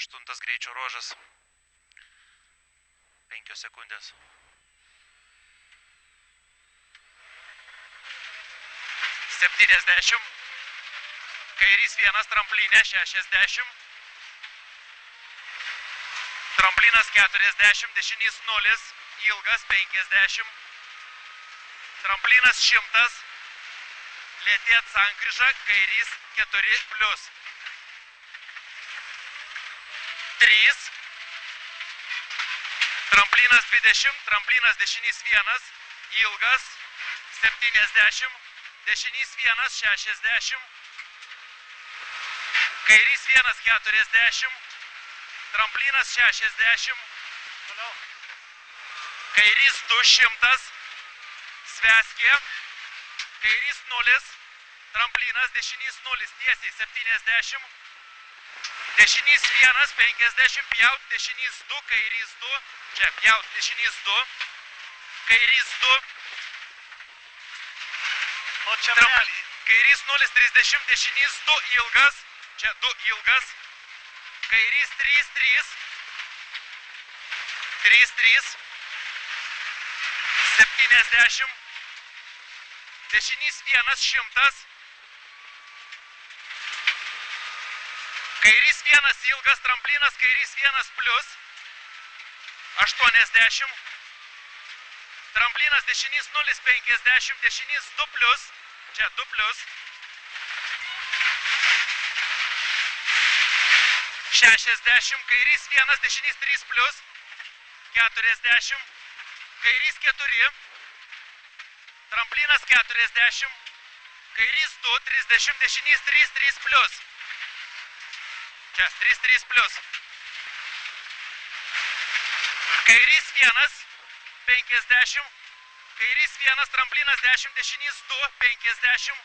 8 greičio ruožas. 5 sekundės. $70. Kairys 1, tramplinė 60. Tramplinas 40, dešinys 0, ilgas 50. Tramplinas 100. Lėtėt sankryža, kairys 4+. 3. Tramplinas 20, tramplinas dešinys 1, ilgas 70, dešinys 1, 60, kairys 1, 40, tramplinas 60, kairys 200, sveskė, kairys 0, tramplinas dešinys 0, tiesiai 70, dešinys 1, 50, pjaut, dešinys 2, kairys 2, čia pjaut, dešinys 2, kairys 2, kairys 0, 30, dešinys 2, ilgas, čia 2 ilgas, kairys 3, 3, 3, 3, 70, dešinys 1, 100, kairys 1, ilgas, tramplinas, kairys 1+, 80, tramplinas dešinys 0, 50, dešinys 2+, čia 2+, 60, kairys 1, dešinys 3+, 40, kairys 4, tramplinas 40, kairys 2, 30, dešinys 3, 3+, čia 3, 3+, kairys 1, 50, kairys 1, tramplinas 10, dešinys 2, 50,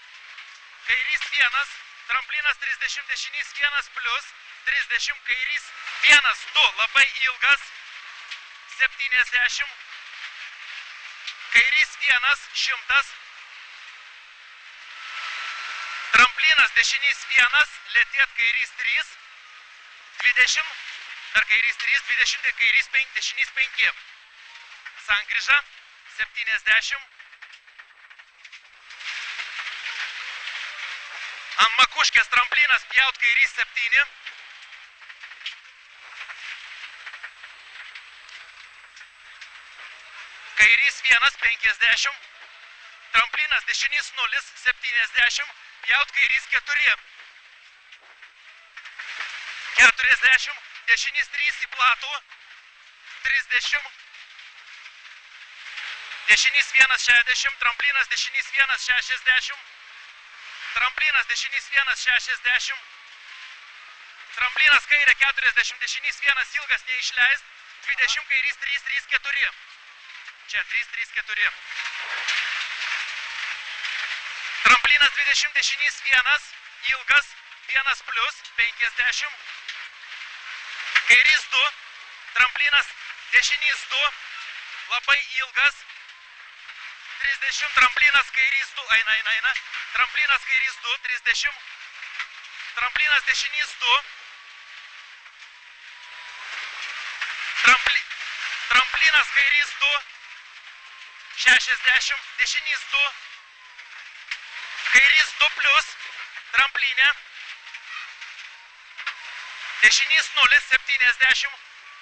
kairys 1, tramplinas 30, dešinys 1+, 30, kairys 1, 2, labai ilgas, 70, kairys 1, 100, tramplinas dešinys 1, lėtėt kairys 3, 20, dar kairys 3, 20, kairys 5, dešinys 5, sankryža 70, ant makuškės tramplinas pjaut kairys 7, kairys 1, 50, tramplinas dešinys 0, 70, pjaut kairys 4, 40, dešinys 3 į platų, 30, dešinys 1, 60, tramplinas dešinys 1, 60, tramplinas dešinys 1, 60, tramplinas kairė 40, dešinys 1, ilgas neišleist, 20, kairys 3, 3, 4, čia 3, 3, 4, tramplinas 20, dešinys 1, ilgas, 1+, 50, kairys 2, tramplinas dešinys 2, labai ilgas, 30, tramplinas kairys 2, eina, tramplinas kairys 2, 30, tramplinas dešinys 2, tramplinas kairys 2, 60, dešinys 2, kairys 2+, tramplinė, dešinys 0, 70,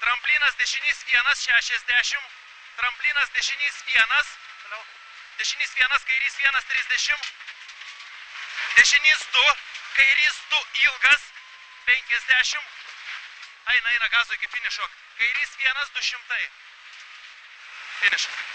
tramplinas dešinys 1, 60, tramplinas dešinys 1, dešinys 1, kairys 1, 30, dešinys 2, kairys 2, ilgas, 50, eina gazo iki finišo, kairys 1, 200, finišas.